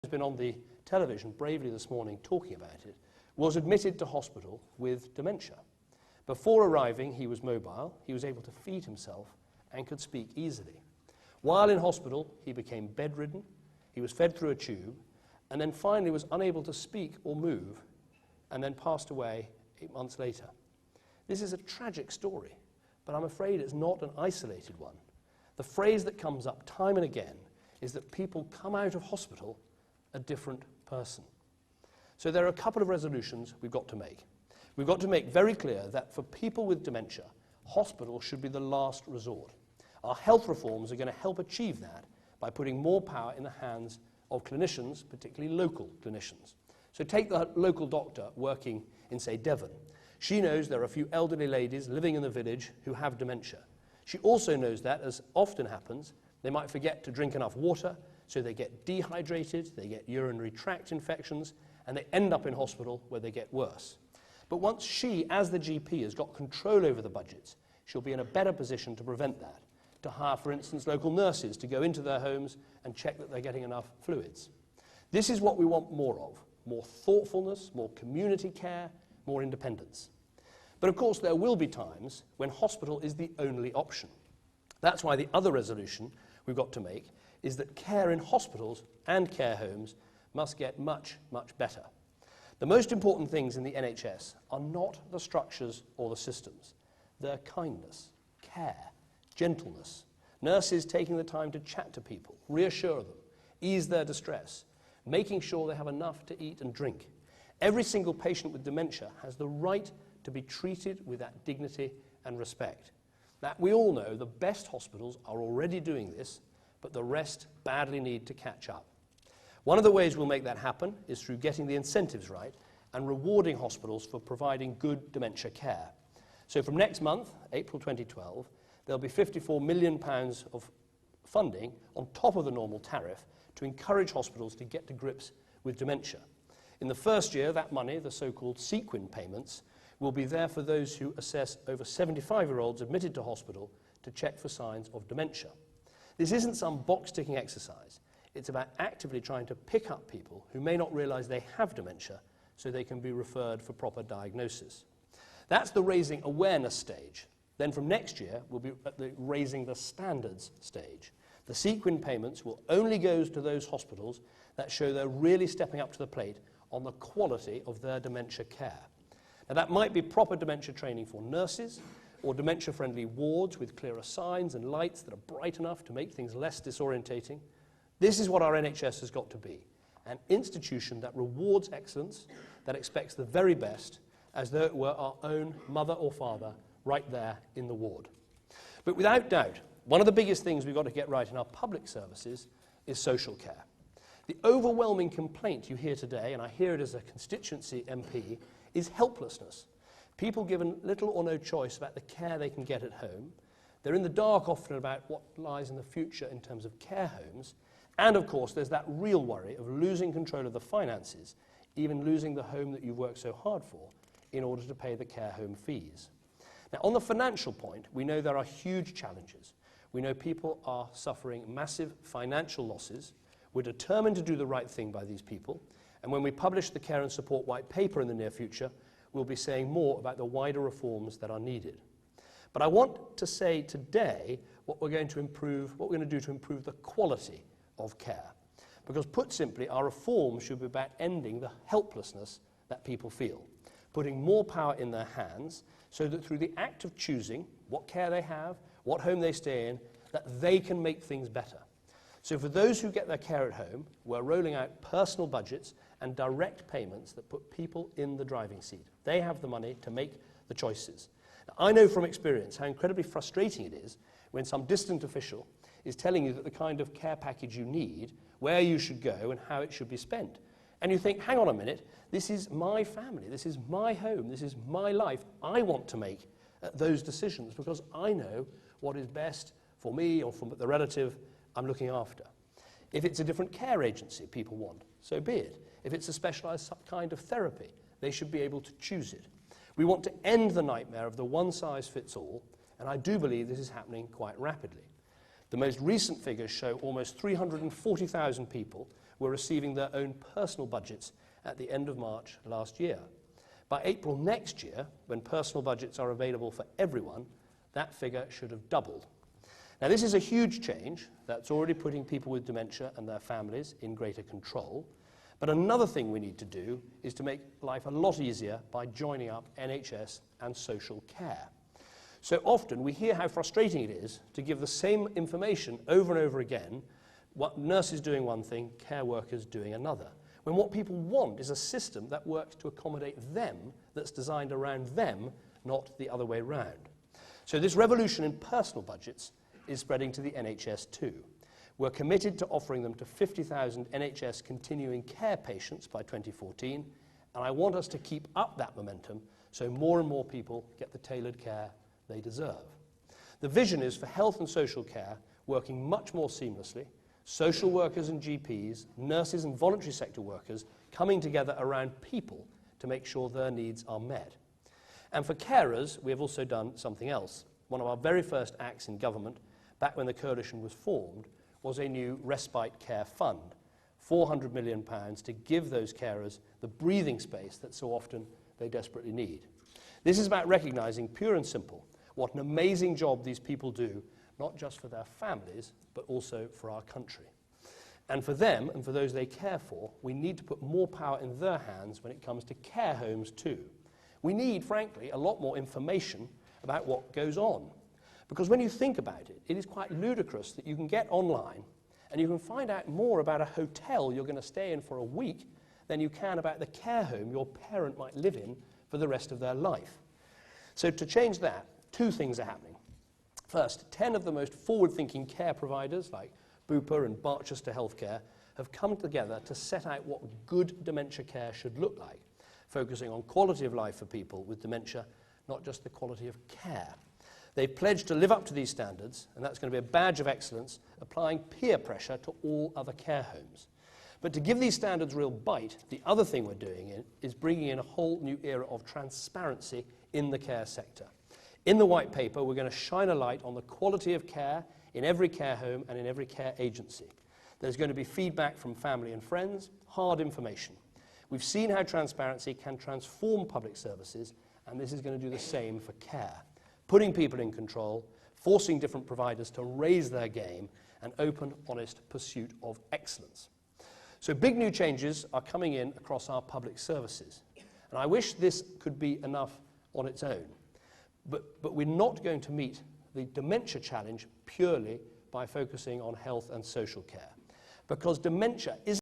who's been on the television bravely this morning talking about it, was admitted to hospital with dementia. Before arriving, he was mobile, he was able to feed himself, and could speak easily. While in hospital, he became bedridden, he was fed through a tube, and then finally was unable to speak or move, and then passed away 8 months later. This is a tragic story, but I'm afraid it's not an isolated one. The phrase that comes up time and again is that people come out of hospital a different person. So there are a couple of resolutions we've got to make. We've got to make very clear that for people with dementia, hospital should be the last resort. Our health reforms are going to help achieve that by putting more power in the hands of clinicians, particularly local clinicians. So take the local doctor working in, say, Devon. She knows there are a few elderly ladies living in the village who have dementia. She also knows that, as often happens, they might forget to drink enough water, so they get dehydrated, they get urinary tract infections, and they end up in hospital where they get worse. But once she, as the GP, has got control over the budgets, she'll be in a better position to prevent that, to hire, for instance, local nurses to go into their homes and check that they're getting enough fluids. This is what we want more of: more thoughtfulness, more community care, more independence. But of course there will be times when hospital is the only option. That's why the other resolution we've got to make is that care in hospitals and care homes must get much, much better. The most important things in the NHS are not the structures or the systems. They're kindness, care, gentleness, nurses taking the time to chat to people, reassure them, ease their distress, making sure they have enough to eat and drink. Every single patient with dementia has the right to be treated with that dignity and respect. Now, we all know the best hospitals are already doing this, but the rest badly need to catch up. One of the ways we'll make that happen is through getting the incentives right and rewarding hospitals for providing good dementia care. So from next month, April 2012, there'll be £54 million of funding on top of the normal tariff to encourage hospitals to get to grips with dementia. In the first year, that money, the so-called sequin payments, will be there for those who assess over 75-year-olds admitted to hospital to check for signs of dementia. This isn't some box-ticking exercise. It's about actively trying to pick up people who may not realise they have dementia so they can be referred for proper diagnosis. That's the raising awareness stage. Then from next year, we'll be at the raising the standards stage. The sequin payments will only go to those hospitals that show they're really stepping up to the plate on the quality of their dementia care. Now, that might be proper dementia training for nurses, or dementia-friendly wards with clearer signs and lights that are bright enough to make things less disorientating. This is what our NHS has got to be: an institution that rewards excellence, that expects the very best, as though it were our own mother or father right there in the ward. But without doubt, one of the biggest things we've got to get right in our public services is social care. The overwhelming complaint you hear today, and I hear it as a constituency MP, is helplessness. People given little or no choice about the care they can get at home. They're in the dark often about what lies in the future in terms of care homes. And of course, there's that real worry of losing control of the finances, even losing the home that you've worked so hard for, in order to pay the care home fees. Now, on the financial point, we know there are huge challenges. We know people are suffering massive financial losses. We're determined to do the right thing by these people. And when we publish the Care and Support White Paper in the near future, we'll be saying more about the wider reforms that are needed. But I want to say today what we're going to do to improve the quality of care. Because put simply, our reforms should be about ending the helplessness that people feel, putting more power in their hands so that through the act of choosing what care they have, what home they stay in, that they can make things better. So for those who get their care at home, we're rolling out personal budgets and direct payments that put people in the driving seat. They have the money to make the choices. Now, I know from experience how incredibly frustrating it is when some distant official is telling you that the kind of care package you need, where you should go and how it should be spent. And you think, hang on a minute, this is my family, this is my home, this is my life. I want to make those decisions because I know what is best for me or for the relative I'm looking after. If it's a different care agency people want, so be it. If it's a specialised kind of therapy, they should be able to choose it. We want to end the nightmare of the one-size-fits-all, and I do believe this is happening quite rapidly. The most recent figures show almost 340,000 people were receiving their own personal budgets at the end of March last year. By April next year, when personal budgets are available for everyone, that figure should have doubled. Now, this is a huge change that's already putting people with dementia and their families in greater control. But another thing we need to do is to make life a lot easier by joining up NHS and social care. So often we hear how frustrating it is to give the same information over and over again, what nurses doing one thing, care workers doing another, when what people want is a system that works to accommodate them, that's designed around them, not the other way round. So this revolution in personal budgets is spreading to the NHS too. We're committed to offering them to 50,000 NHS continuing care patients by 2014, and I want us to keep up that momentum so more and more people get the tailored care they deserve. The vision is for health and social care working much more seamlessly, social workers and GPs, nurses and voluntary sector workers coming together around people to make sure their needs are met. And for carers, we have also done something else. One of our very first acts in government, back when the coalition was formed, was a new respite care fund, £400 million to give those carers the breathing space that so often they desperately need. This is about recognising, pure and simple, what an amazing job these people do, not just for their families, but also for our country. And for them, and for those they care for, we need to put more power in their hands when it comes to care homes too. We need, frankly, a lot more information about what goes on. Because when you think about it, it is quite ludicrous that you can get online and you can find out more about a hotel you're going to stay in for a week than you can about the care home your parent might live in for the rest of their life. So to change that, two things are happening. First, 10 of the most forward-thinking care providers, like Bupa and Barchester Healthcare, have come together to set out what good dementia care should look like, focusing on quality of life for people with dementia, not just the quality of care. They've pledged to live up to these standards, and that's going to be a badge of excellence, applying peer pressure to all other care homes. But to give these standards real bite, the other thing we're doing is bringing in a whole new era of transparency in the care sector. In the white paper, we're going to shine a light on the quality of care in every care home and in every care agency. There's going to be feedback from family and friends, hard information. We've seen how transparency can transform public services, and this is going to do the same for care. Putting people in control, forcing different providers to raise their game, and open, honest pursuit of excellence. So big new changes are coming in across our public services. And I wish this could be enough on its own. But we're not going to meet the dementia challenge purely by focusing on health and social care. Because dementia isn't